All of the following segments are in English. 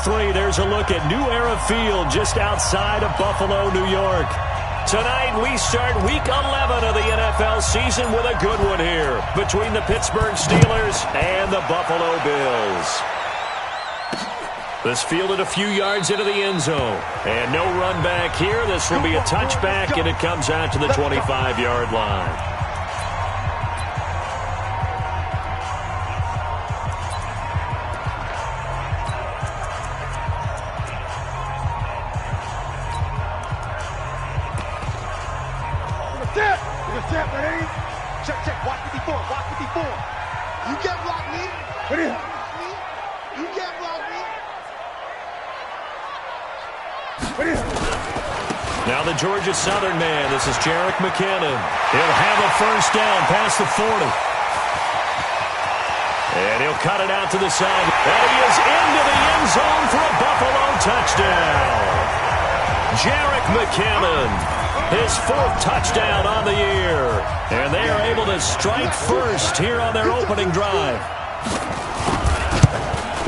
3, there's a look at New Era Field just outside of Buffalo, New York. Tonight, we start Week 11 of the NFL season with a good one here between the Pittsburgh Steelers and the Buffalo Bills. This fielded a few yards into the end zone. And no run back here. This will be a touchback, and it comes out to the 25-yard line. Check. Watch 54. You can't block me. What is it? You can't block me. What is it? Now the Georgia Southern man. This is Jerick McKinnon. He'll have a first down past the 40. And he'll cut it out to the side. And he is into the end zone for a Buffalo touchdown. Jerick McKinnon. His 4th touchdown on the year. And they are able to strike first here on their opening drive.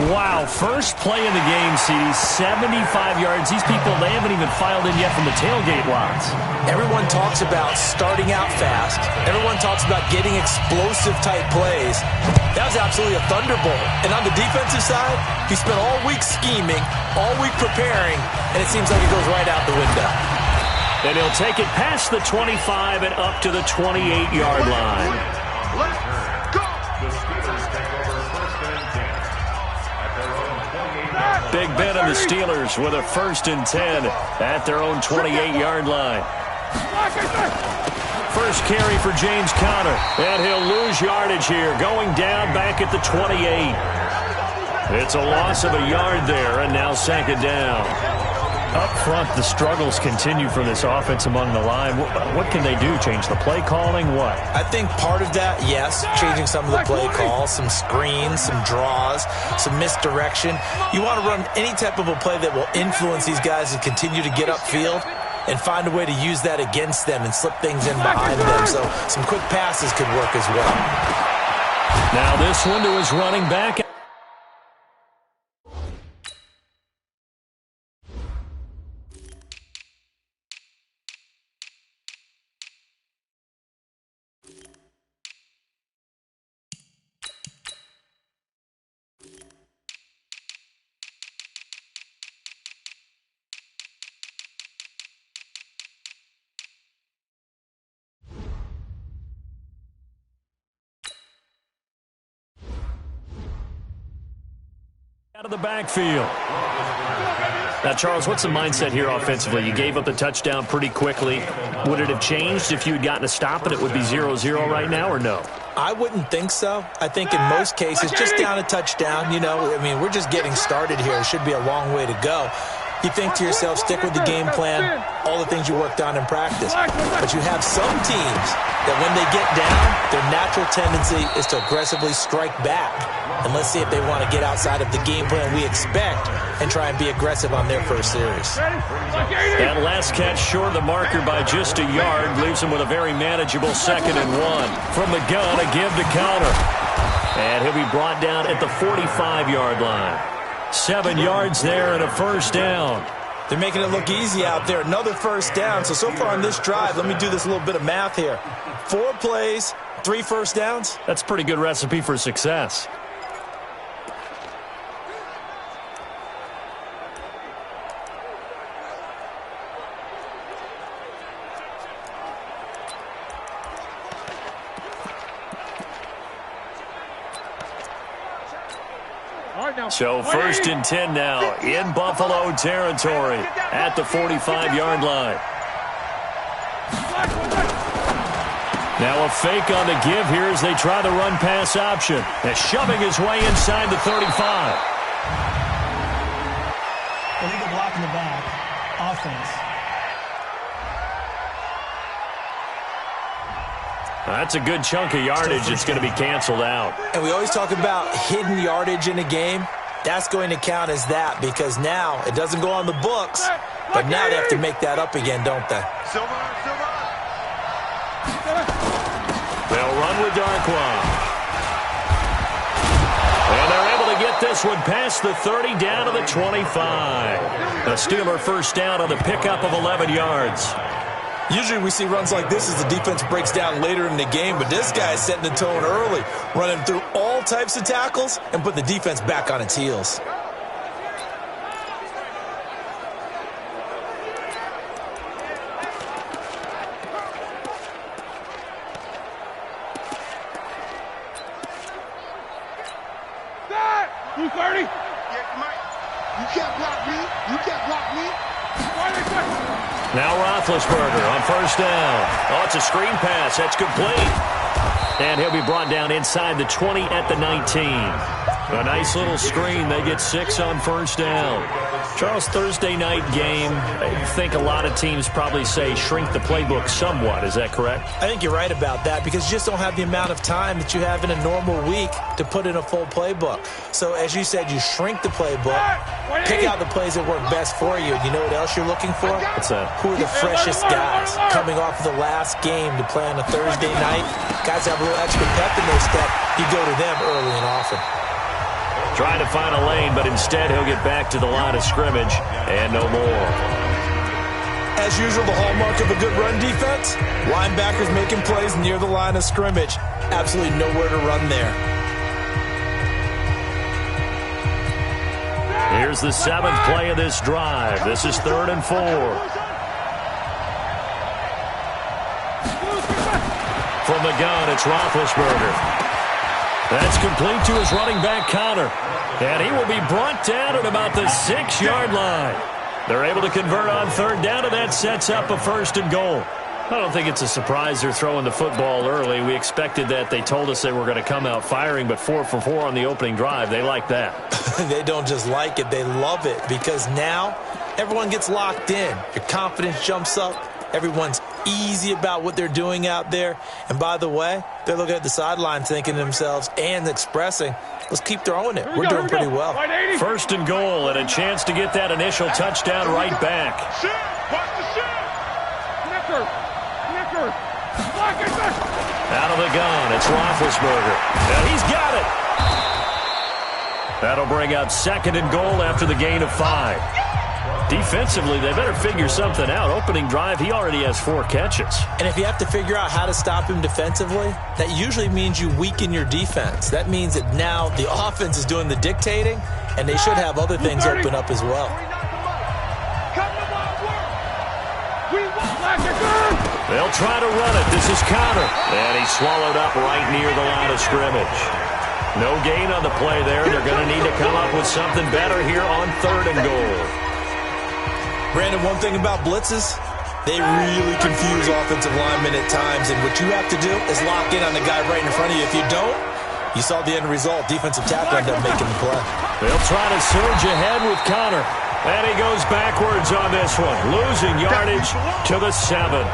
Wow, first play in the game, CD, 75 yards. These people, they haven't even filed in yet from the tailgate lots. Everyone talks about starting out fast. Everyone talks about getting explosive-type plays. That was absolutely a thunderbolt. And on the defensive side, he spent all week scheming, all week preparing, and it seems like it goes right out the window. And he'll take it past the 25 and up to the 28-yard line. Let's go. Big Ben and the Steelers with a 1st and 10 at their own 28-yard line. First carry for James Conner. And he'll lose yardage here, going down back at the 28. It's a loss of a yard there, and now 2nd down. Up front, the struggles continue for this offense among the line. What can they do? Change the play calling? What? I think part of that, yes, changing some of the play calls, some screens, some draws, some misdirection. You want to run any type of a play that will influence these guys to continue to get upfield and find a way to use that against them and slip things in behind them. So some quick passes could work as well. Now this one to his running back. Out of the backfield. Now, Charles, what's the mindset here offensively? You gave up the touchdown pretty quickly. Would it have changed if you had gotten a stop and it would be 0-0 right now, or no? I wouldn't think so. I think in most cases, just down a touchdown, we're just getting started here. It should be a long way to go. You think to yourself, stick with the game plan, all the things you worked on in practice. But you have some teams that when they get down, their natural tendency is to aggressively strike back. And let's see if they want to get outside of the game plan we expect and try and be aggressive on their first series. That last catch short of the marker by just a yard leaves him with a very manageable 2nd and 1. From the gun, a give to Conner. And he'll be brought down at the 45-yard line. 7 yards there and a first down. They're making it look easy out there. Another first down. So far on this drive, let me do this little bit of math here. 4 plays, 3 first downs. That's a pretty good recipe for success. So 1st and 10 now in Buffalo territory at the 45-yard line. Now a fake on the give here as they try the run-pass option. And shoving his way inside the 35. Illegal block in the back. Offense. That's a good chunk of yardage. It's going to be canceled out. And we always talk about hidden yardage in a game. That's going to count as that because now it doesn't go on the books, but now they have to make that up again, don't they? They'll run with Darkwa. And they're able to get this one past the 30 down to the 25. A Steeler first down on the pickup of 11 yards. Usually we see runs like this as the defense breaks down later in the game, but this guy is setting the tone early, running through all types of tackles and put the defense back on its heels. Now Roethlisberger on first down. Oh, it's a screen pass. That's complete. And he'll be brought down inside the 20 at the 19. A nice little screen. They get 6 on first down. Charles, Thursday night game, I think a lot of teams probably say shrink the playbook somewhat. Is that correct? I think you're right about that because you just don't have the amount of time that you have in a normal week to put in a full playbook. So as you said, you shrink the playbook, pick out the plays that work best for you. You know what else you're looking for? What's that? Who are the freshest guys coming off of the last game to play on a Thursday night? Guys have a little extra pep in their step. You go to them early and often. Trying to find a lane, but instead he'll get back to the line of scrimmage and no more. As usual, the hallmark of a good run defense, linebackers making plays near the line of scrimmage. Absolutely nowhere to run there. Here's the 7th play of this drive. This is 3rd and 4. From the gun, it's Roethlisberger. That's complete to his running back, Connor. And he will be brought down at about the 6-yard line. They're able to convert on 3rd down, and that sets up a 1st and goal. I don't think it's a surprise they're throwing the football early. We expected that. They told us they were going to come out firing, but 4 for 4 on the opening drive. They like that. They don't just like it. They love it because now everyone gets locked in. Your confidence jumps up. Everyone's easy about what they're doing out there. And by the way, they're looking at the sideline thinking to themselves and expressing, let's keep throwing it. We're doing pretty well. 1st and goal and a chance to get that initial touchdown right back. Out of the gun, it's Roethlisberger. And he's got it. That'll bring up 2nd and goal after the gain of 5. Defensively, they better figure something out. Opening drive, he already has 4 catches. And if you have to figure out how to stop him defensively, that usually means you weaken your defense. That means that now the offense is doing the dictating, and they should have other things open up as well. They'll try to run it. This is Connor. And he's swallowed up right near the line of scrimmage. No gain on the play there. They're going to need to come up with something better here on 3rd and goal. Brandon, one thing about blitzes, they really confuse offensive linemen at times, and what you have to do is lock in on the guy right in front of you. If you don't, you saw the end result. Defensive tackle ended up making the play. They'll try to surge ahead with Connor. And he goes backwards on this one, losing yardage to the 7.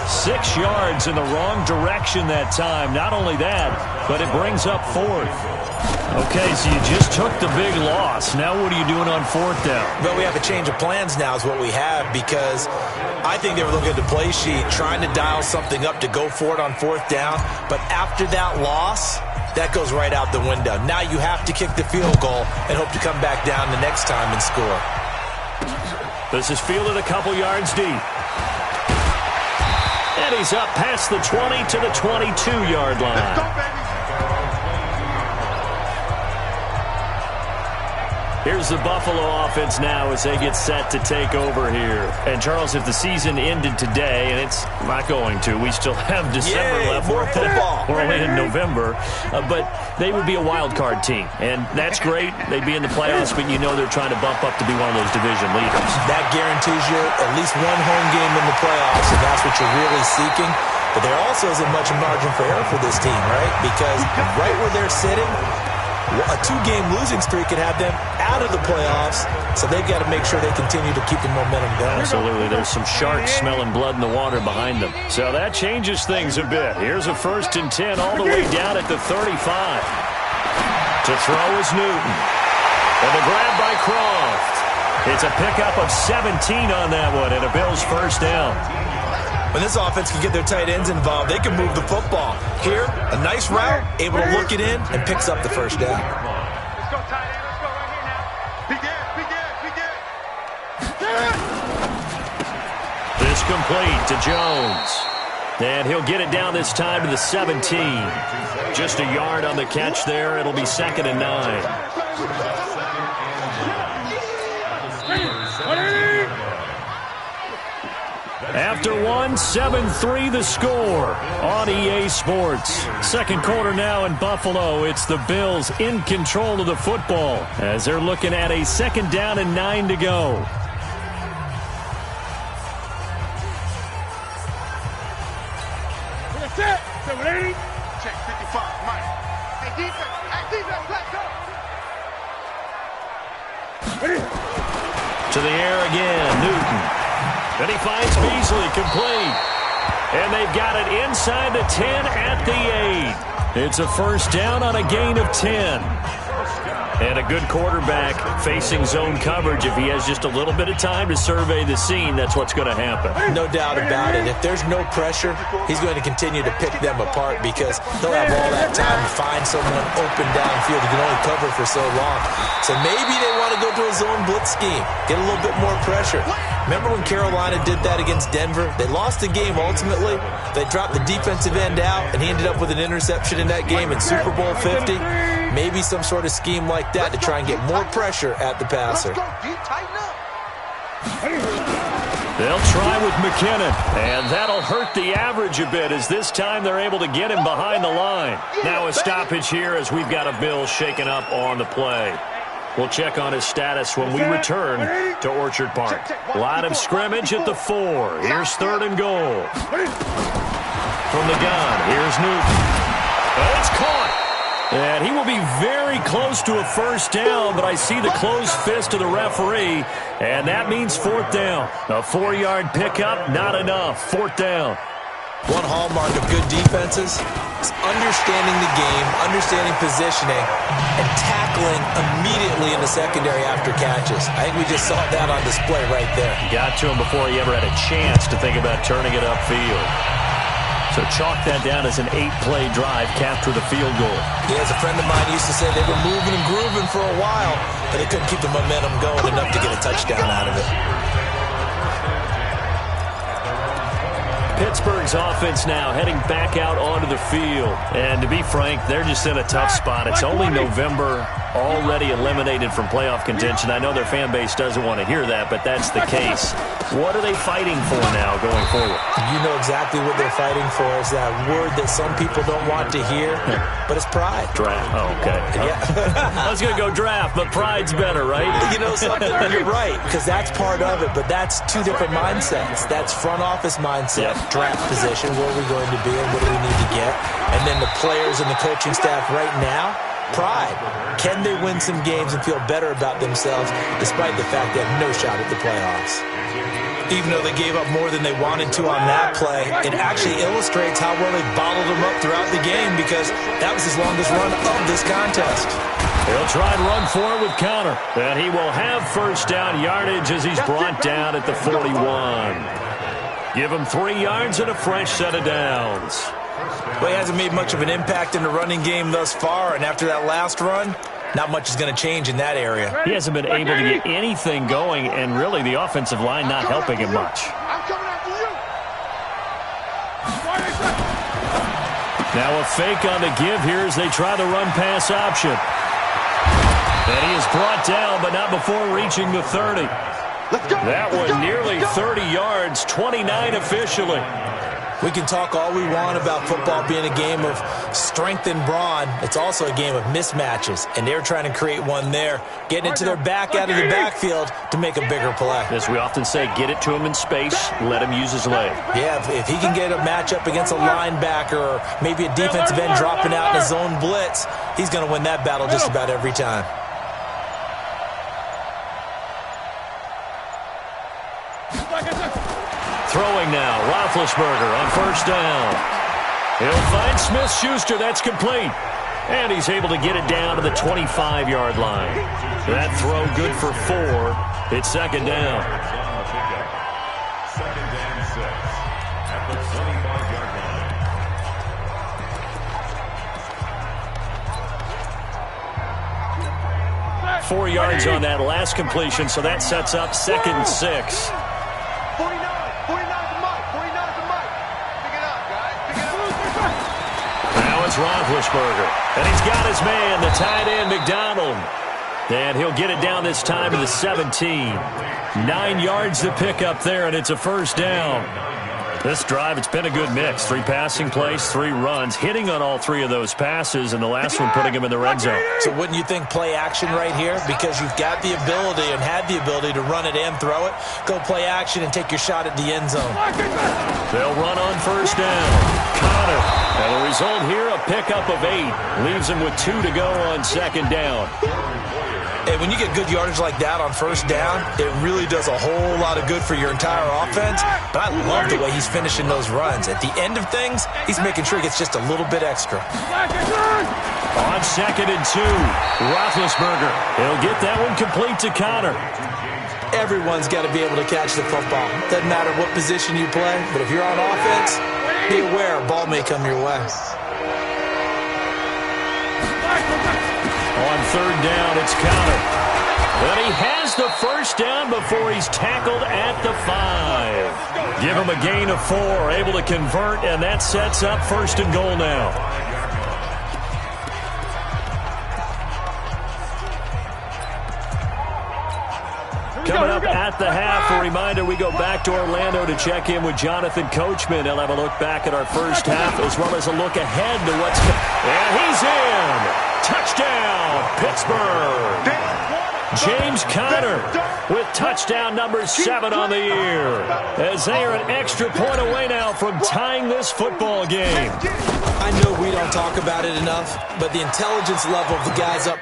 6 yards in the wrong direction that time. Not only that, but it brings up 4th. Okay, so you just took the big loss. Now what are you doing on 4th down? Well, we have a change of plans now is what we have because I think they were looking at the play sheet, trying to dial something up to go for it on 4th down. But after that loss, that goes right out the window. Now you have to kick the field goal and hope to come back down the next time and score. This is fielded a couple yards deep. And he's up past the 20 to the 22-yard line. Let's go, baby. Here's the Buffalo offense now as they get set to take over here. And, Charles, if the season ended today, and it's not going to, we still have December left. More football. We're only in November. But they would be a wild card team. And that's great. They'd be in the playoffs, but you know they're trying to bump up to be one of those division leaders. That guarantees you at least one home game in the playoffs, and that's what you're really seeking. But there also isn't much margin for error for this team, right? Because right where they're sitting, a 2-game losing streak could have them out of the playoffs, so they've got to make sure they continue to keep the momentum going. Absolutely. There's some sharks smelling blood in the water behind them. So that changes things a bit. Here's a 1st and 10 all the way down at the 35. To throw is Newton. And the grab by Croft. It's a pickup of 17 on that one, and a Bills 1st down. When this offense can get their tight ends involved, they can move the football. Here, a nice route, able to look it in, and picks up the 1st down. Let's go, tight end. complete to Jones. And he'll get it down this time to the 17. Just a yard on the catch there. It'll be 2nd and 9. After one, 7-3 the score on EA Sports. Second quarter now in Buffalo. It's the Bills in control of the football as they're looking at a 2nd down and 9 to go. Check 55, Mike. Hey, defense, let's go. To the air again, Newton. Then he finds Beasley, complete. And they've got it inside the 10 at the 8. It's a first down on a gain of 10. And a good quarterback facing zone coverage. If he has just a little bit of time to survey the scene, that's what's going to happen. No doubt about it. If there's no pressure, he's going to continue to pick them apart because he'll have all that time to find someone open downfield. He can only cover for so long. So maybe they want to go to a zone blitz scheme, get a little bit more pressure. Remember when Carolina did that against Denver? They lost the game ultimately. They dropped the defensive end out, and he ended up with an interception in that game in Super Bowl 50. Maybe some sort of scheme like that to try and get more pressure at the passer. They'll try with McKinnon, and that'll hurt the average a bit as this time they're able to get him behind the line. Now a stoppage here as we've got a Bill shaken up on the play. We'll check on his status when we return to Orchard Park. Line of scrimmage at the 4. Here's 3rd and goal. From the gun, here's Newton. It's caught. And he will be very close to a first down, but I see the closed fist of the referee, and that means 4th down. A 4-yard pickup, not enough. 4th down. One hallmark of good defenses is understanding the game, understanding positioning, and tackling immediately in the secondary after catches. I think we just saw that on display right there. Got to him before he ever had a chance to think about turning it upfield. So chalk that down as an 8-play drive, capture the field goal. Yeah, as a friend of mine used to say, they were moving and grooving for a while, but they couldn't keep the momentum going enough to get a touchdown out of it. Pittsburgh's offense now heading back out onto the field. And to be frank, they're just in a tough spot. It's only November, already eliminated from playoff contention. I know their fan base doesn't want to hear that, but that's the case. What are they fighting for now going forward? You know exactly what they're fighting for. Is that word that some people don't want to hear, but it's pride. Draft. Oh, okay. Yeah. I was going to go draft, but pride's better, right? You know something? You're right, because that's part of it, but that's two different mindsets. That's front office mindset. Yep. Draft position, where are we going to be and what do we need to get? And then the players and the coaching staff right now, pride. Can they win some games and feel better about themselves despite the fact they have no shot at the playoffs? Even though they gave up more than they wanted to on that play, it actually illustrates how well they bottled them up throughout the game because that was his longest run of this contest. He'll try and run for it with Connor. And he will have first down yardage as he's brought down at the 41. Give him 3 yards and a fresh set of downs. Well, he hasn't made much of an impact in the running game thus far, and after that last run, not much is going to change in that area. He hasn't been able to get anything going, and really the offensive line not helping him much. Now a fake on the give here as they try the run-pass option. And he is brought down, but not before reaching the 30. That one nearly 30 yards, 29 officially. We can talk all we want about football being a game of strength and brawn. It's also a game of mismatches, and they're trying to create one there, getting it to their back out of the backfield to make a bigger play. As we often say, get it to him in space, let him use his leg. Yeah, if he can get a matchup against a linebacker or maybe a defensive end dropping out in a zone blitz, he's going to win that battle just about every time. Throwing now, Roethlisberger on first down. He'll find Smith-Schuster, that's complete. And he's able to get it down to the 25-yard line. That throw good for 4. It's second down. Second down 6 at the 25-yard line. 4 yards on that last completion, so that sets up second and 6. 49, Roethlisberger. And he's got his man, the tight end, McDonald. And he'll get it down this time to the 17. 9 yards to pick up there, and it's a first down. This drive, it's been a good mix. 3 passing plays, 3 runs, hitting on all 3 of those passes, and the last one putting him in the red zone. So wouldn't you think play action right here? Because you've got the ability and had the ability to run it and throw it. Go play action and take your shot at the end zone. They'll run on first down. Connor. And the result here, a pickup of 8. Leaves him with 2 to go on second down. And when you get good yardage like that on first down, it really does a whole lot of good for your entire offense. But I love the way he's finishing those runs. At the end of things, he's making sure he gets just a little bit extra. On second and 2, Roethlisberger. He'll get that one complete to Connor. Everyone's got to be able to catch the football. Doesn't matter what position you play, but if you're on offense, be aware a ball may come your way. On third down, it's Connor. But he has the first down before he's tackled at the 5. Give him a gain of 4, able to convert, and that sets up first and goal now. Coming up at the half, a reminder, we go back to Orlando to check in with Jonathan Coachman. He'll have a look back at our first half as well as a look ahead to what's coming. And he's in! Touchdown, Pittsburgh! James Conner with touchdown number 7 on the year. As they are an extra point away now from tying this football game. I know we don't talk about it enough, but the intelligence level of the guys up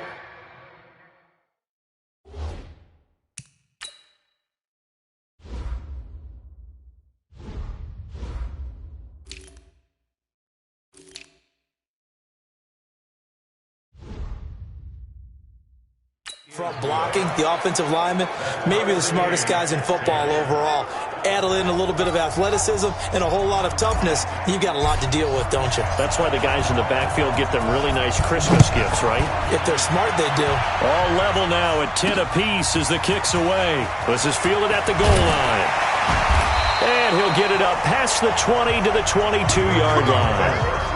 front blocking, the offensive lineman, maybe the smartest guys in football overall. Add in a little bit of athleticism and a whole lot of toughness, you've got a lot to deal with, don't you? That's why the guys in the backfield get them really nice Christmas gifts, right? If they're smart, they do. All level now at 10 apiece as the kick's away. This is fielded at the goal line. And he'll get it up past the 20 to the 22-yard line.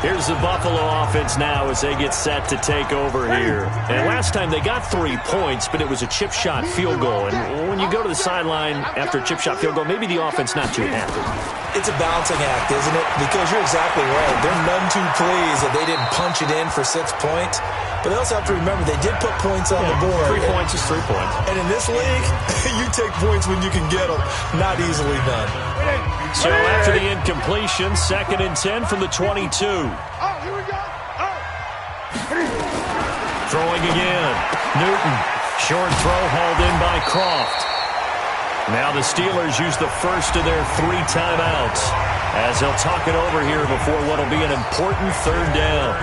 Here's the Buffalo offense now as they get set to take over here. And last time they got 3 points, but it was a chip shot field goal. And when you go to the sideline after a chip shot field goal, maybe the offense not too happy. It's a balancing act, isn't it? Because you're exactly right. They're none too pleased that they didn't punch it in for 6 points. But they also have to remember they did put points on the board. 3 points is 3 points. And in this league, you take points when you can get them. Not easily done. So after the incompletion, 2nd and 10 from the 22. Oh, here we go. Oh. Throwing again. Newton. Short throw hauled in by Croft. Now the Steelers use the first of their 3 timeouts as they'll talk it over here before what will be an important third down.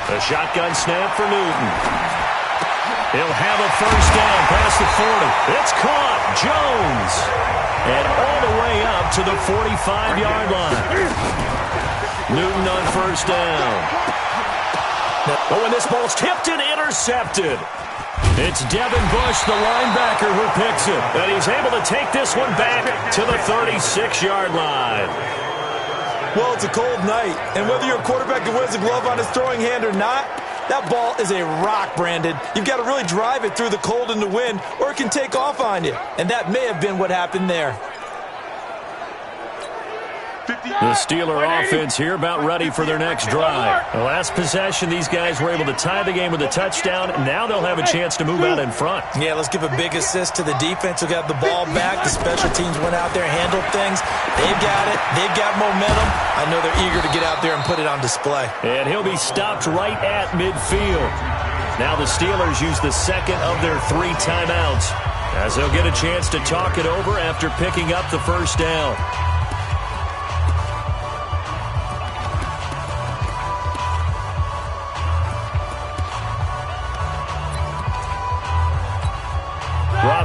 A shotgun snap for Newton. He'll have a first down past the 40. It's caught. Jones. And all the way up to the 45-yard line. Newton on first down. Oh, and this ball's tipped and intercepted. It's Devin Bush, the linebacker, who picks it. And he's able to take this one back to the 36-yard line. Well, it's a cold night, and whether you're a quarterback who wears a glove on his throwing hand or not, that ball is a rock, Brandon. You've got to really drive it through the cold and the wind, or it can take off on you. And that may have been what happened there. The Steeler offense here about ready for their next drive. The last possession, these guys were able to tie the game with a touchdown. Now they'll have a chance to move out in front. Yeah, let's give a big assist to the defense who got the ball back. The special teams went out there, handled things. They've got it. They've got momentum. I know they're eager to get out there and put it on display. And he'll be stopped right at midfield. Now the Steelers use the second of their 3 timeouts as they'll get a chance to talk it over after picking up the first down.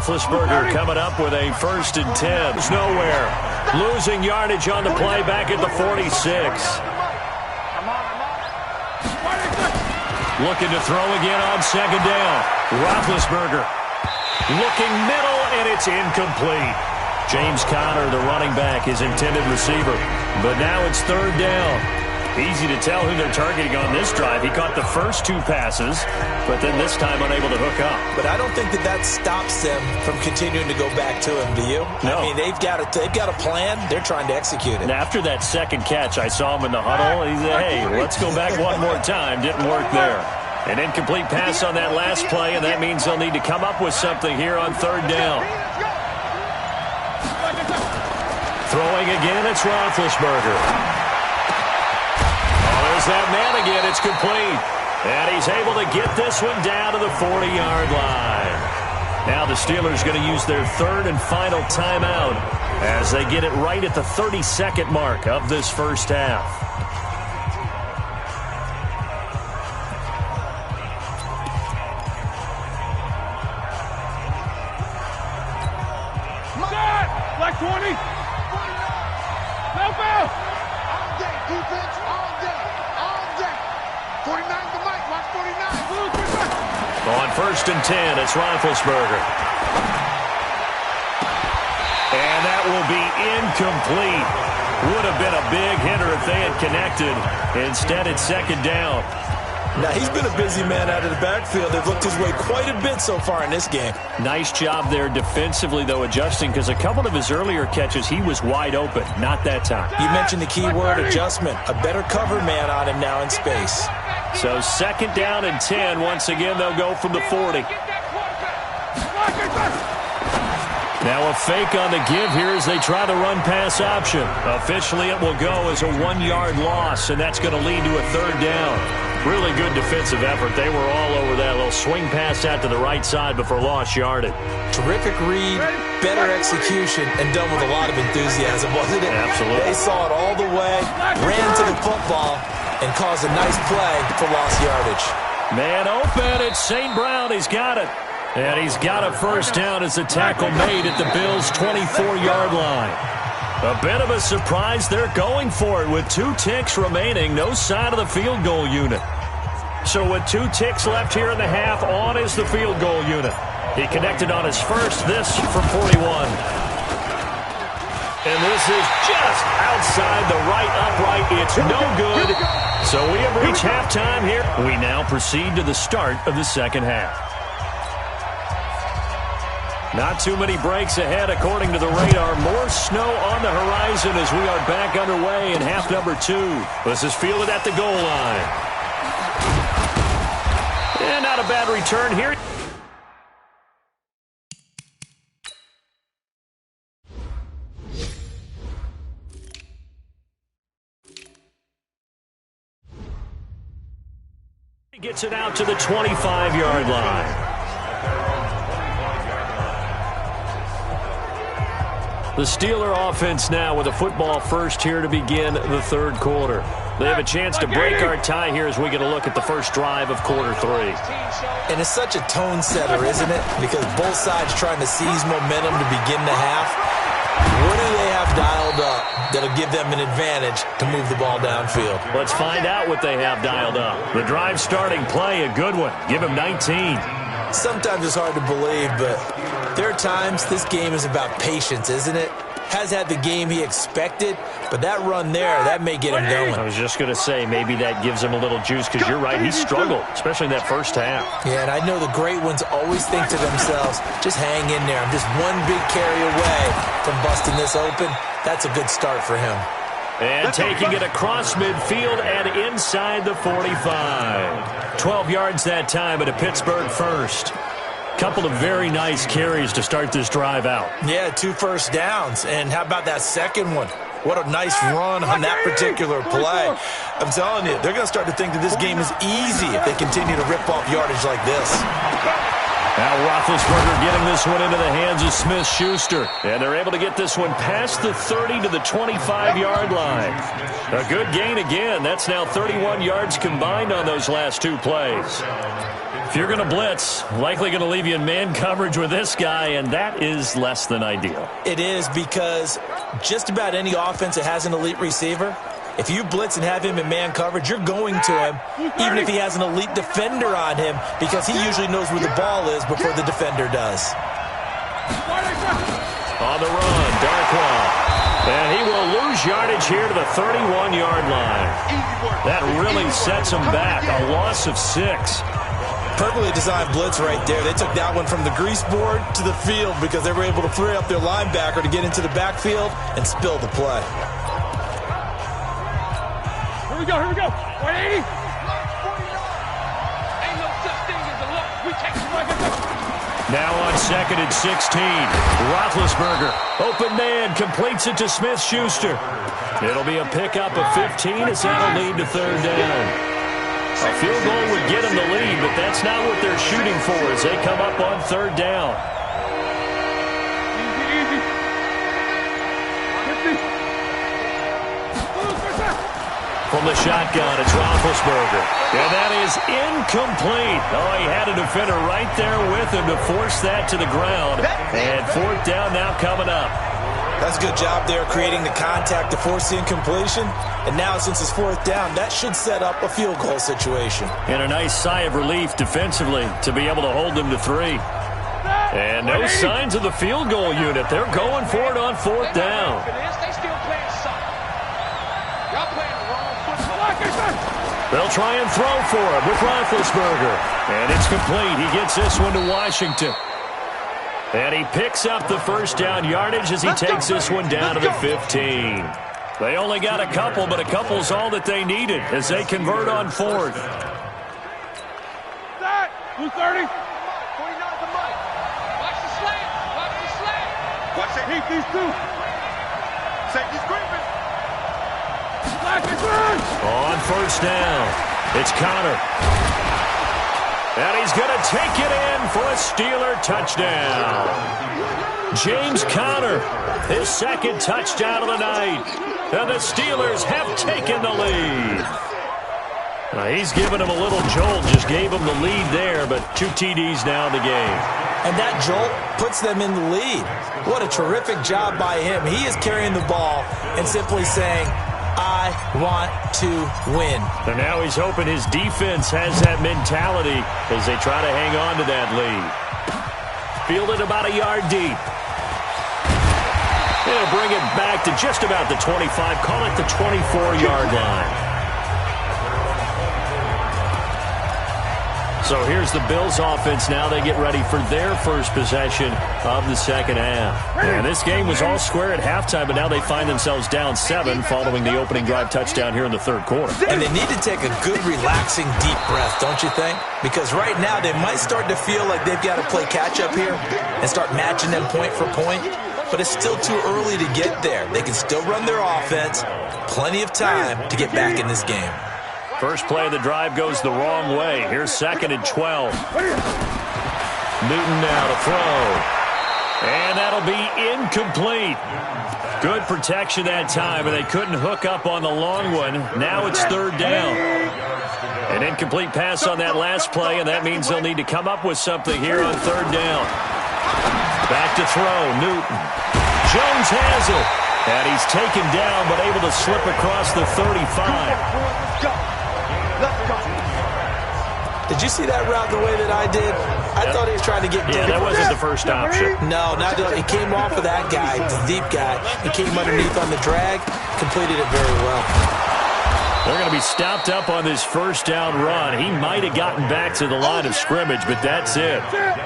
Roethlisberger coming up with a 1st and 10. It's nowhere. Losing yardage on the play back at the 46. Looking to throw again on 2nd down. Roethlisberger looking middle, and it's incomplete. James Conner, the running back, his intended receiver. But now it's 3rd down. Easy to tell who they're targeting on this drive. He caught the first 2 passes, but then this time unable to hook up. But I don't think that stops them from continuing to go back to him, do you? No. I mean, they've got a plan. They're trying to execute it. And after that second catch, I saw him in the huddle. He said, hey, let's go back one more time. Didn't work there. An incomplete pass on that last play, and that means they'll need to come up with something here on 3rd down. Throwing again, it's Roethlisberger. There's that man again. It's complete. And he's able to get this one down to the 40-yard line. Now the Steelers going to use their 3rd and final timeout as they get it right at the 32nd mark of this first half. Black 20. Help out. All day, defense, all day. 49 to Mike, watch 49. On 1st and 10, it's Roethlisberger. And that will be incomplete. Would have been a big hitter if they had connected. Instead, it's 2nd down. Now, he's been a busy man out of the backfield. They've looked his way quite a bit so far in this game. Nice job there defensively, though, adjusting, because a couple of his earlier catches, he was wide open. Not that time. You mentioned the key word, adjustment. A better cover man on him now in space. So 2nd down and 10. Once again, they'll go from the 40. Now a fake on the give here as they try the run-pass option. Officially, it will go as a 1-yard loss, and that's going to lead to a 3rd down. Really good defensive effort. They were all over that little swing pass out to the right side before lost yardage. Terrific read, better execution, and done with a lot of enthusiasm, wasn't it? Absolutely. They saw it all the way, ran to the football, and caused a nice play for lost yardage. Man open, it's St. Brown. He's got it. And he's got a 1st down as the tackle made at the Bills' 24-yard line. A bit of a surprise. They're going for it with 2 ticks remaining. No sign of the field goal unit. So with 2 ticks left here in the half, on is the field goal unit. He connected on his first, this from 41. And this is just outside the right upright. It's no good. So we have reached halftime here. We now proceed to the start of the 2nd half. Not too many breaks ahead according to the radar. More snow on the horizon as we are back underway in half number 2. This is fielded at the goal line. And not a bad return here. He gets it out to the 25-yard line. The Steeler offense now with a football first here to begin the 3rd quarter. They have a chance to break our tie here as we get a look at the first drive of quarter 3. And it's such a tone setter, isn't it? Because both sides trying to seize momentum to begin the half. What do they have dialed up that'll give them an advantage to move the ball downfield? Let's find out what they have dialed up. The drive starting play, a good one. Give him 19. Sometimes it's hard to believe, but there are times this game is about patience, isn't it? Has had the game he expected, but that run there, that may get him going. I was just going to say, maybe that gives him a little juice, because you're right, he struggled, especially in that first half. Yeah, and I know the great ones always think to themselves, just hang in there. I'm just one big carry away from busting this open. That's a good start for him. And taking it across midfield and inside the 45. 12 yards that time at a Pittsburgh first. Couple of very nice carries to start this drive out. Yeah, 2 first downs. And how about that second one? What a nice run on that particular play. I'm telling you, they're going to start to think that this game is easy if they continue to rip off yardage like this. Now Roethlisberger getting this one into the hands of Smith-Schuster. And they're able to get this one past the 30 to the 25-yard line. A good gain again. That's now 31 yards combined on those last two plays. If you're going to blitz, likely going to leave you in man coverage with this guy, and that is less than ideal. It is, because just about any offense that has an elite receiver, if you blitz and have him in man coverage, you're going to him, even if he has an elite defender on him, because he usually knows where the ball is before the defender does. On the run, Darkwa. And he will lose yardage here to the 31-yard line. That really sets him back, a loss of 6. Perfectly designed blitz right there. They took that one from the grease board to the field because they were able to free up their linebacker to get into the backfield and spill the play. Here we go, here we go. 180. Ain't no such thing as a look. We take it right here. Now on 2nd and 16. Roethlisberger, open man, completes it to Smith-Schuster. It'll be a pickup of 15 as that'll lead to 3rd down. A field goal would get them the lead, but that's not what they're shooting for as they come up on 3rd down. Easy, easy. 50. From the shotgun, it's Roethlisberger. And that is incomplete. Oh, he had a defender right there with him to force that to the ground. And 4th down now coming up. That's a good job there creating the contact to force the incompletion. And now since it's 4th down, that should set up a field goal situation. And a nice sigh of relief defensively to be able to hold them to 3. And no signs of the field goal unit. They're going for it on 4th down. They still playing something. Y'all playing the wrong football. They'll try and throw for him with Roethlisberger. And it's complete. He gets this one to Washington. And he picks up the 1st down yardage as he takes this one down to the 15. They only got a couple, but a couple's all that they needed as they convert on 4th. 230. 49 to Mike. Watch the slant. Watch the slant. Watch it. Keep these two. Safety's creeping. On 1st down, it's Connor. And he's going to take it in for a Steeler touchdown. James Conner, his 2nd touchdown of the night. And the Steelers have taken the lead. Now he's given him a little jolt, just gave him the lead there, but 2 TDs now in the game. And that jolt puts them in the lead. What a terrific job by him. He is carrying the ball and simply saying, I want to win. And now he's hoping his defense has that mentality as they try to hang on to that lead. Fielded about a yard deep. They'll bring it back to just about the 25, call it the 24-yard line. So here's the Bills offense now. They get ready for their first possession of the 2nd half. And this game was all square at halftime, but now they find themselves down 7 following the opening drive touchdown here in the 3rd quarter. And they need to take a good, relaxing, deep breath, don't you think? Because right now they might start to feel like they've got to play catch-up here and start matching them point for point. But it's still too early to get there. They can still run their offense. Plenty of time to get back in this game. First play of the drive goes the wrong way. Here's 2nd and 12. Newton now to throw. And that'll be incomplete. Good protection that time, and they couldn't hook up on the long one. Now it's 3rd down. An incomplete pass on that last play, and that means they'll need to come up with something here on 3rd down. Back to throw, Newton. Jones has it. And he's taken down, but able to slip across the 35. Did you see that route the way that I did? I thought he was trying to get deep. Yeah, that wasn't the first option. No, not he came off of that guy, the deep guy. He came underneath on the drag, completed it very well. They're going to be stopped up on this 1st down run. He might have gotten back to the line of scrimmage, but that's it.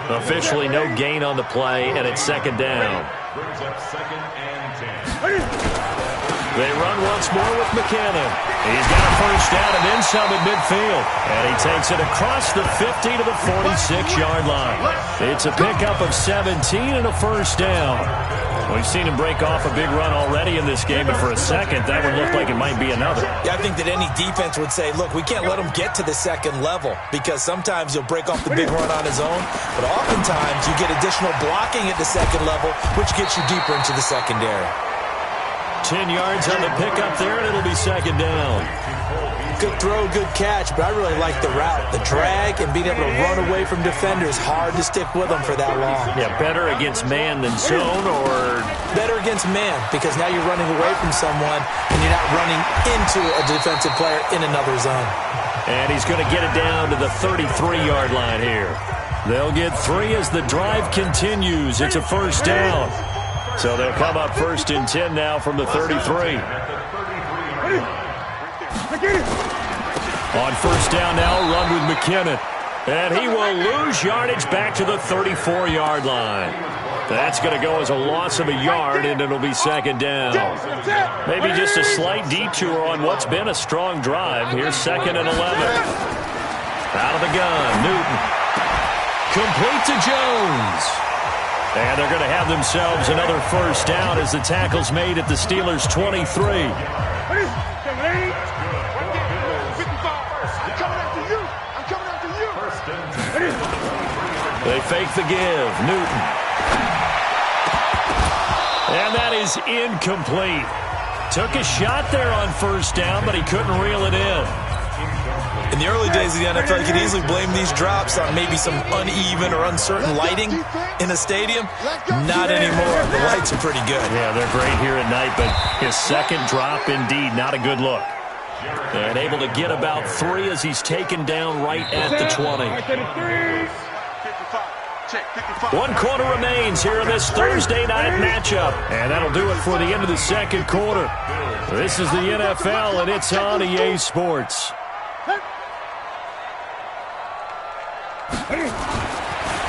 Officially no gain on the play, and it's 2nd down. Brings up 2nd and 10. They run once more with McKinnon. He's got a first down and then some at midfield. And he takes it across the 50 to the 46-yard line. It's a pickup of 17 and a first down. We've seen him break off a big run already in this game, and for a second, that would look like it might be another. Yeah, I think that any defense would say, look, we can't let him get to the second level, because sometimes he'll break off the big run on his own, but oftentimes you get additional blocking at the second level, which gets you deeper into the secondary. 10 yards on the pickup there, and it'll be second down. Good throw, good catch, but I really like the route. The drag and being able to run away from defenders, hard to stick with them for that long. Yeah, better against man than zone, or? Better against man, because now you're running away from someone and you're not running into a defensive player in another zone. And he's going to get it down to the 33-yard line here. They'll get 3 as the drive continues. It's a first down. So they'll come up first and 10 now from the 33. On first down now, run with McKinnon. And he will lose yardage back to the 34-yard line. That's going to go as a loss of a yard, and it'll be second down. Maybe just a slight detour on what's been a strong drive. Here's second and 11. Out of the gun, Newton. Complete to Jones. And they're going to have themselves another first down as the tackle's made at the Steelers' 23. They fake the give. Newton. And that is incomplete. Took a shot there on first down, but he couldn't reel it in. In the early days of the NFL, you could easily blame these drops on maybe some uneven or uncertain lighting in a stadium. Not anymore. The lights are pretty good. Yeah, they're great here at night, but his second drop, indeed, not a good look. And able to get about 3 as he's taken down right at the 20. 1 quarter remains here in this Thursday night matchup. And that'll do it for the end of the second quarter. This is the NFL, and it's on EA Sports.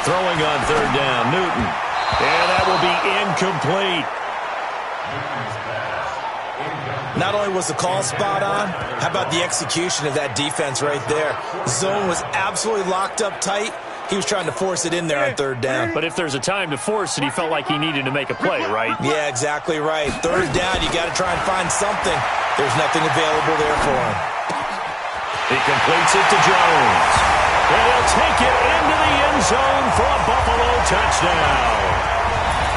Throwing on third down, Newton. And that will be incomplete. Not only was the call spot on, how about the execution of that defense right there? Zone was absolutely locked up tight. He was trying to force it in there on third down. But if there's a time to force it, he felt like he needed to make a play, right? Yeah, exactly right. Third down, you got to try and find something. There's nothing available there for him. He completes it to Jones. And he'll take it into the end zone for a Buffalo touchdown.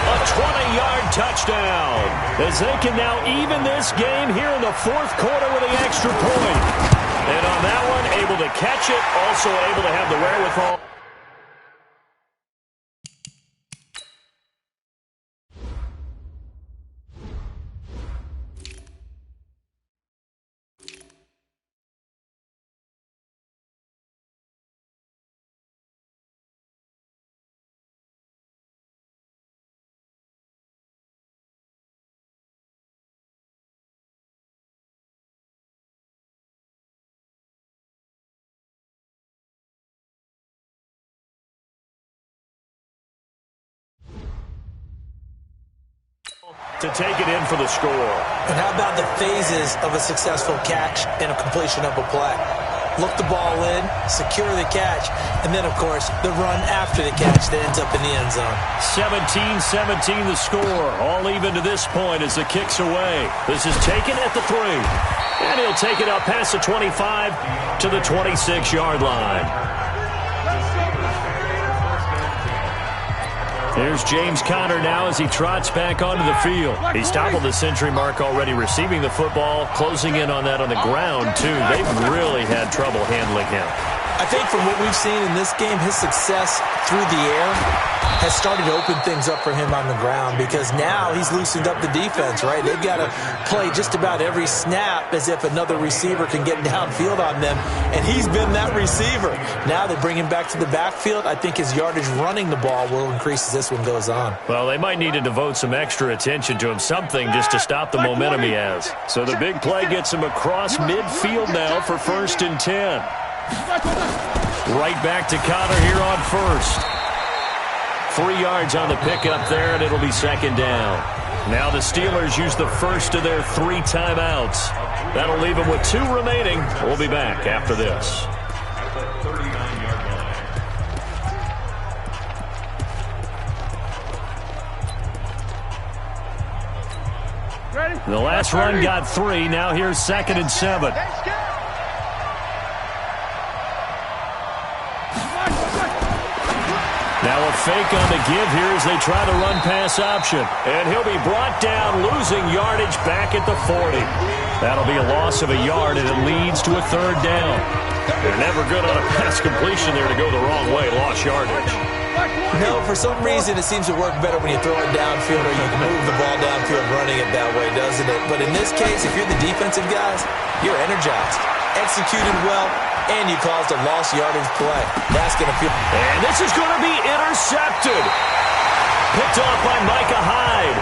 A 20-yard touchdown, as they can now even this game here in the fourth quarter with an extra point. And on that one, able to catch it, also able to have the wherewithal. To take it in for the score. And how about the phases of a successful catch and a completion of a play? Look the ball in, secure the catch, and then, of course, the run after the catch that ends up in the end zone. 17-17 the score. All even to this point as the kick's away. This is taken at the 3. And he'll take it up past the 25 to the 26-yard line. Here's James Conner now as he trots back onto the field. He's toppled the century mark already receiving the football, closing in on that on the ground, too. They've really had trouble handling him. I think from what we've seen in this game, his success through the air has started to open things up for him on the ground, because now he's loosened up the defense, right? They've got to play just about every snap as if another receiver can get downfield on them, and he's been that receiver. Now they bring him back to the backfield. I think his yardage running the ball will increase as this one goes on. Well, they might need to devote some extra attention to him, something just to stop the momentum he has. So the big play gets him across midfield now for first and 10. Right back to Conner here on first. 3 yards on the pickup there, and it'll be second down. Now the Steelers use the first of their 3 timeouts. That'll leave them with 2 remaining. We'll be back after this. At the 39-yard line. Ready? The last run got 3. Now here's 2nd and 7. Now a fake on the give here as they try to run pass option. And he'll be brought down, losing yardage back at the 40. That'll be a loss of a yard, and it leads to a 3rd down. They're never good on a pass completion there to go the wrong way. Lost yardage. No, for some reason it seems to work better when you throw it downfield or you can move the ball downfield running it that way, doesn't it? But in this case, if you're the defensive guys, you're energized, executed well, and you caused a lost yardage play. That's going to feel... And this is going to be intercepted. Picked off by Micah Hyde.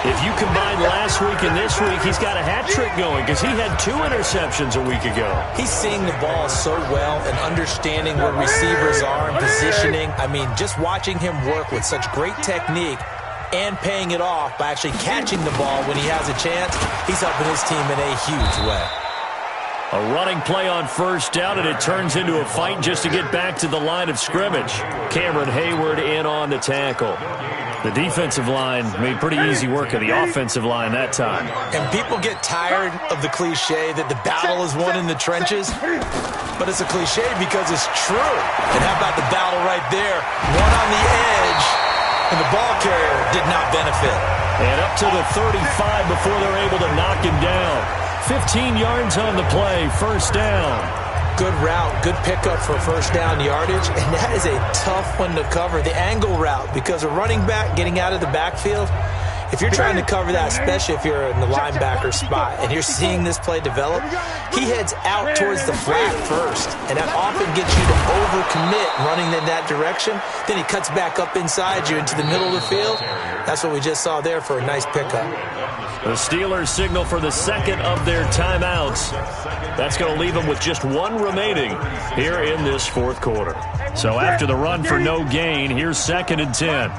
If you combine last week and this week, he's got a hat trick going because he had 2 interceptions a week ago. He's seeing the ball so well and understanding where receivers are and positioning. I mean, just watching him work with such great technique and paying it off by actually catching the ball when he has a chance, he's helping his team in a huge way. A running play on 1st down, and it turns into a fight just to get back to the line of scrimmage. Cameron Hayward in on the tackle. The defensive line made pretty easy work of the offensive line that time. And people get tired of the cliche that the battle is won in the trenches, but it's a cliche because it's true. And how about the battle right there? One on the edge, and the ball carrier did not benefit. And up to the 35 before they're able to knock him down. 15 yards on the play, 1st down. Good route, good pickup for 1st down yardage, and that is a tough one to cover, the angle route, because a running back getting out of the backfield, if you're trying to cover that, especially if you're in the linebacker spot, and you're seeing this play develop, he heads out towards the flat first, and that often gets you to overcommit running in that direction. Then he cuts back up inside you into the middle of the field. That's what we just saw there for a nice pickup. The Steelers signal for the 2nd of their timeouts. That's going to leave them with just 1 remaining here in this 4th quarter. So after the run for no gain, here's 2nd and 10.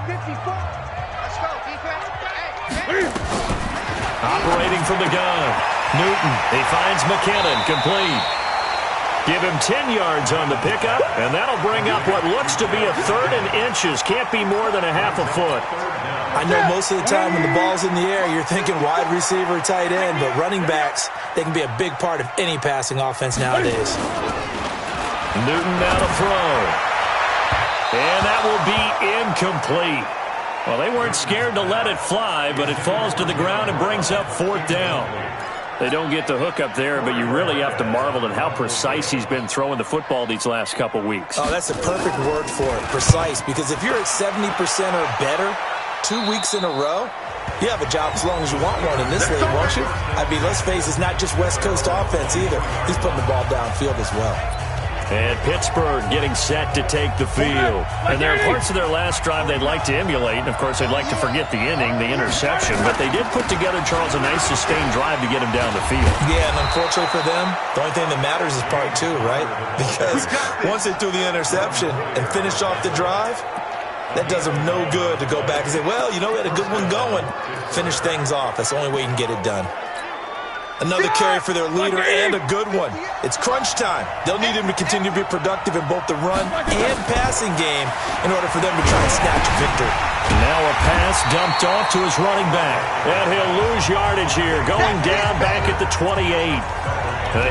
Operating from the gun, Newton. He finds McKinnon, complete. Give him 10 yards on the pickup, and that'll bring up what looks to be a 3rd and inches. Can't be more than a half a foot. I know most of the time when the ball's in the air, you're thinking wide receiver, tight end, but running backs, they can be a big part of any passing offense nowadays. Newton now to throw. And that will be incomplete. Well, they weren't scared to let it fly, but it falls to the ground and brings up 4th down. They don't get the hook up there, but you really have to marvel at how precise he's been throwing the football these last couple weeks. Oh, that's a perfect word for it, precise, because if you're at 70% or better 2 weeks in a row, you have a job as long as you want one in this league, won't you? I mean, let's face it, it's not just West Coast offense either. He's putting the ball downfield as well. And Pittsburgh getting set to take the field. And there are parts of their last drive they'd like to emulate. And, of course, they'd like to forget the inning, the interception. But they did put together, Charles, a nice sustained drive to get him down the field. Yeah, and unfortunately for them, the only thing that matters is part 2, right? Because once they threw the interception and finished off the drive, that does them no good to go back and say, well, you know, we had a good one going. Finish things off. That's the only way you can get it done. Another carry for their leader and a good one. It's crunch time. They'll need him to continue to be productive in both the run and passing game in order for them to try and snatch a victory. Now a pass dumped off to his running back. And he'll lose yardage here, going down back at the 28.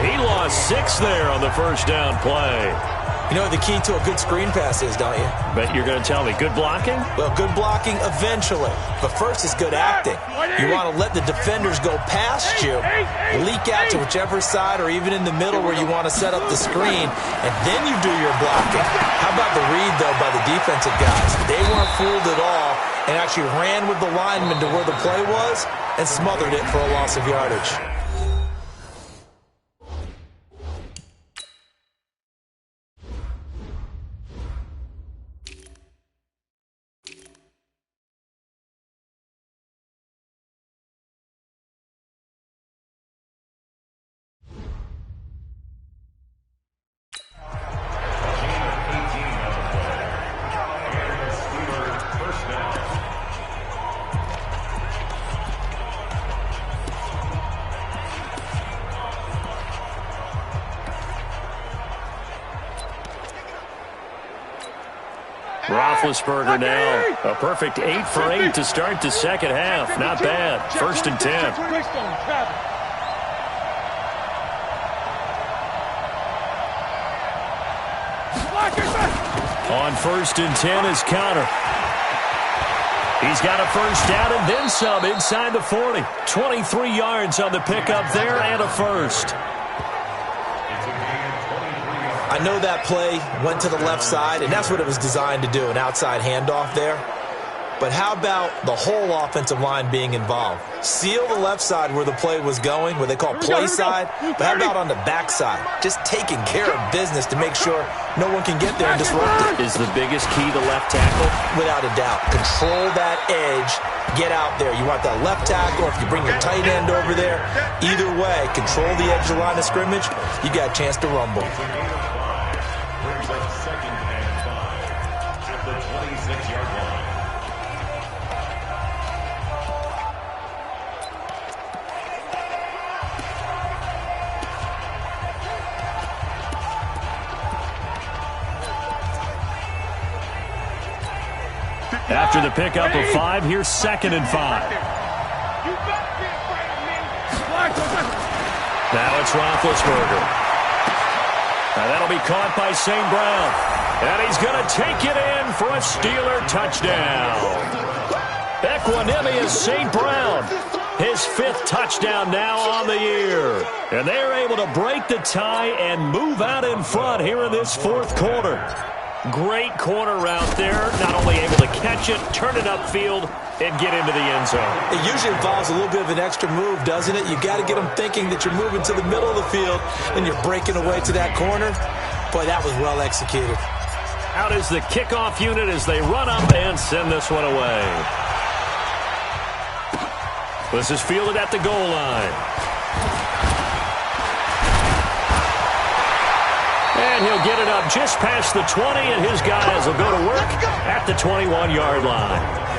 He lost 6 there on the 1st down play. You know what the key to a good screen pass is, don't you? Bet you're going to tell me. Good blocking? Well, good blocking eventually. But first is good acting. You want to let the defenders go past you, leak out to whichever side or even in the middle where you want to set up the screen, and then you do your blocking. How about the read, though, by the defensive guys? They weren't fooled at all and actually ran with the lineman to where the play was and smothered it for a loss of yardage. Roethlisberger now. A perfect 8 for 8 to start the second half. Not bad. 1st and 10. On 1st and 10 is Connor. He's got a first down and then some inside the 40. 23 yards on the pickup there and a first. I know that play went to the left side, and that's what it was designed to do, an outside handoff there. But how about the whole offensive line being involved? Seal the left side where the play was going, what they call play side, but how about on the back side? Just taking care of business to make sure no one can get there and disrupt it. Is the biggest key to left tackle? Without a doubt. Control that edge. Get out there. You want that left tackle, if you bring your tight end over there, either way, control the edge of the line of scrimmage, you got a chance to rumble. After the pickup of 5, here's 2nd and 5. Now it's Roethlisberger. Now that'll be caught by St. Brown. And he's going to take it in for a Steeler touchdown. Equanimous St. Brown. His 5th touchdown now on the year. And they're able to break the tie and move out in front here in this 4th quarter. Great corner route there. Not only able to catch it, turn it upfield, and get into the end zone. It usually involves a little bit of an extra move, doesn't it? You got to get them thinking that you're moving to the middle of the field and you're breaking away to that corner. Boy, that was well executed. Out is the kickoff unit as they run up and send this one away. This is fielded at the goal line. And he'll get it up just past the 20, and his guys will go to work at the 21-yard line.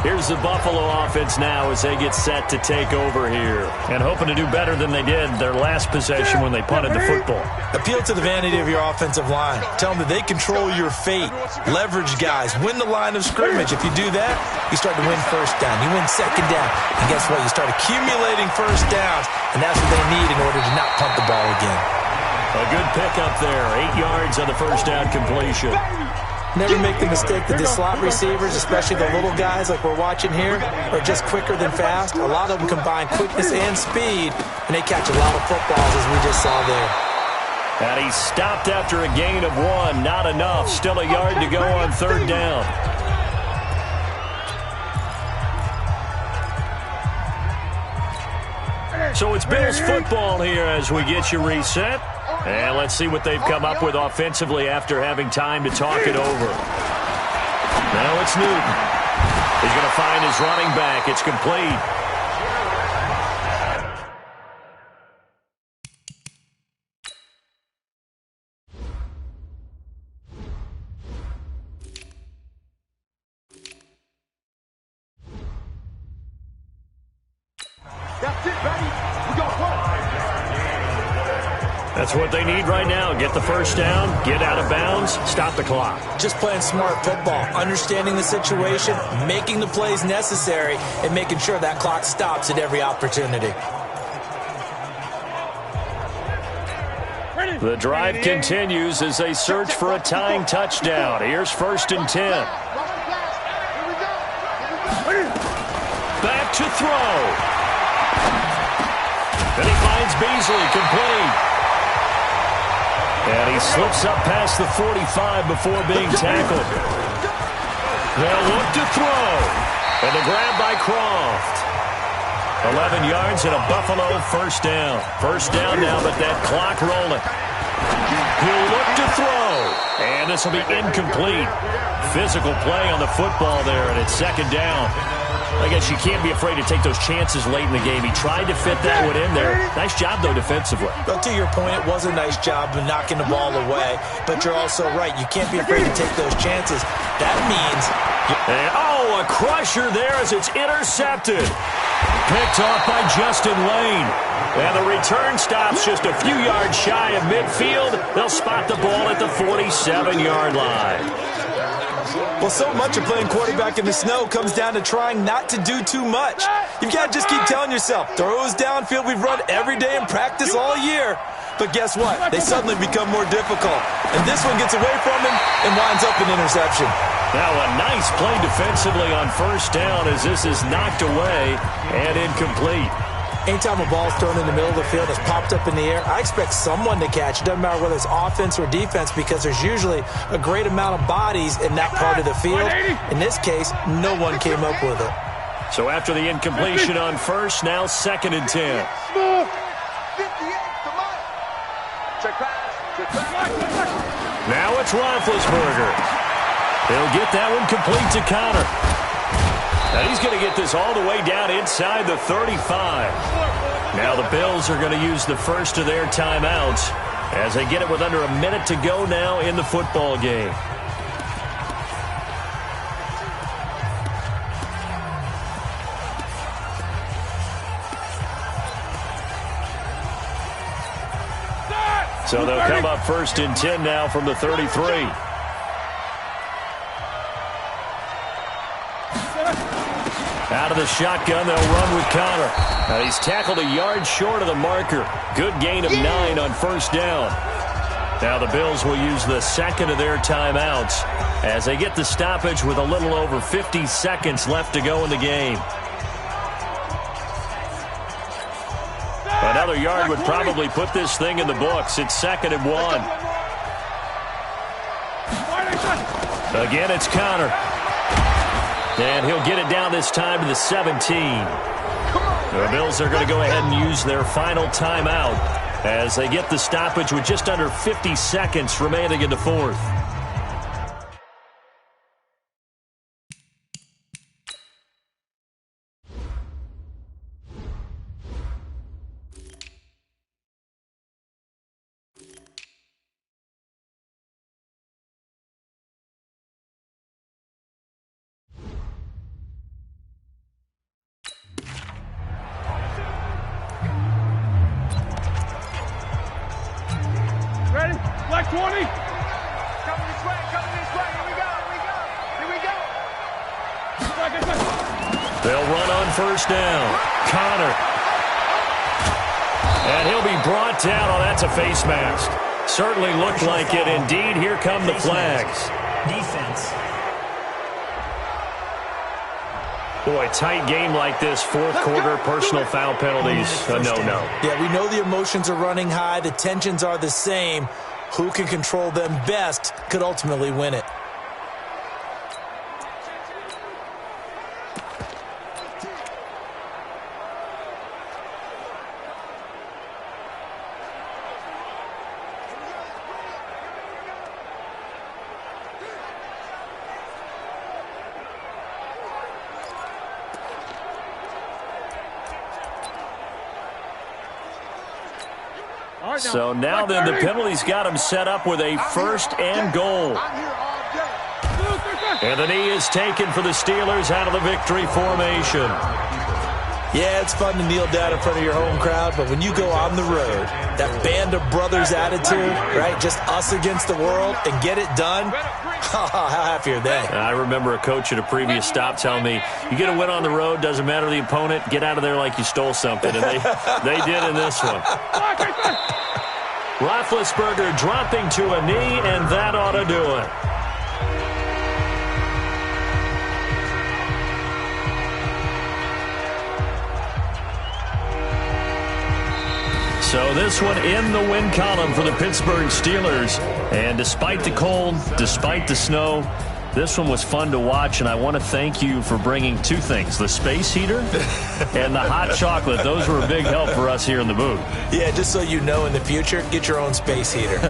Here's the Buffalo offense now as they get set to take over here. And hoping to do better than they did their last possession when they punted the football. Appeal to the vanity of your offensive line. Tell them that they control your fate. Leverage guys. Win the line of scrimmage. If you do that, you start to win first down. You win second down. And guess what? You start accumulating first downs. And that's what they need in order to not punt the ball again. A good pickup there. 8 yards on the first down completion. Never make the mistake that the slot receivers, especially the little guys like we're watching here, are just quicker than fast. A lot of them combine quickness and speed, and they catch a lot of footballs, as we just saw there. And he stopped after a gain of 1. Not enough. Still a yard to go on 3rd down. So it's Bills football here as we get you reset. And let's see what they've come up with offensively after having time to talk it over. Now it's Newton. He's going to find his running back. It's complete. That's it, baby. We got one. That's what they need right now. Get the first down, get out of bounds, stop the clock. Just playing smart football, understanding the situation, making the plays necessary, and making sure that clock stops at every opportunity. The drive continues as they search for a tying touchdown. Here's 1st and 10. Back to throw. Then he finds Beasley, complete. And he slips up past the 45 before being tackled. They'll look to throw. And the grab by Croft. 11 yards and a Buffalo first down. First down now, but that clock rolling. He'll look to throw. And this will be incomplete. Physical play on the football there, and it's 2nd down. I guess you can't be afraid to take those chances late in the game. He tried to fit that one in there. Nice job, though, defensively. Well, to your point, it was a nice job of knocking the ball away. But you're also right. You can't be afraid to take those chances. That means... And, oh, a crusher there as it's intercepted. Picked off by Justin Lane. And the return stops just a few yards shy of midfield. They'll spot the ball at the 47-yard line. Well, so much of playing quarterback in the snow comes down to trying not to do too much. You've got to just keep telling yourself, throws downfield we've run every day in practice all year. But guess what? They suddenly become more difficult. And this one gets away from him and winds up an interception. Now a nice play defensively on first down as this is knocked away and incomplete. Anytime a ball's thrown in the middle of the field, it's popped up in the air, I expect someone to catch. It doesn't matter whether it's offense or defense because there's usually a great amount of bodies in that part of the field. In this case, no one came up with it. So after the incompletion on first, now 2nd and 10. Now it's Roethlisberger. He'll get that one complete to Connor. And he's going to get this all the way down inside the 35. Now the Bills are going to use the first of their timeouts as they get it with under a minute to go now in the football game. So they'll come up 1st and 10 now from the 33. Out of the shotgun, they'll run with Connor. Now he's tackled a yard short of the marker. Good gain of 9 on first down. Now the Bills will use the second of their timeouts as they get the stoppage with a little over 50 seconds left to go in the game. Another yard would probably put this thing in the books. It's 2nd and 1. Again, it's Connor. And he'll get it down this time to the 17. The Bills are going to go ahead and use their final timeout as they get the stoppage with just under 50 seconds remaining in the fourth. Ready? Black 20. Coming this way, Here we go. They'll run on first down. Connor. And he'll be brought down. Oh, that's a face mask. Certainly looked like it. Indeed, here come the flags. Defense. Boy, tight game like this, fourth quarter, personal foul penalties, a no-no. Yeah, we know the emotions are running high. The tensions are the same. Who can control them best could ultimately win it. So now then, the penalty's got him set up with a 1st and goal. And the knee is taken for the Steelers out of the victory formation. Yeah, it's fun to kneel down in front of your home crowd, but when you go on the road, that band of brothers attitude, right, just us against the world, and get it done, how happy are they? I remember a coach at a previous stop telling me, you get a win on the road, doesn't matter the opponent, get out of there like you stole something. And they did in this one. Roethlisberger dropping to a knee, and that ought to do it. So this one in the win column for the Pittsburgh Steelers. And despite the cold, despite the snow, this one was fun to watch, and I want to thank you for bringing two things, the space heater and the hot chocolate. Those were a big help for us here in the booth. Yeah, just so you know in the future, get your own space heater.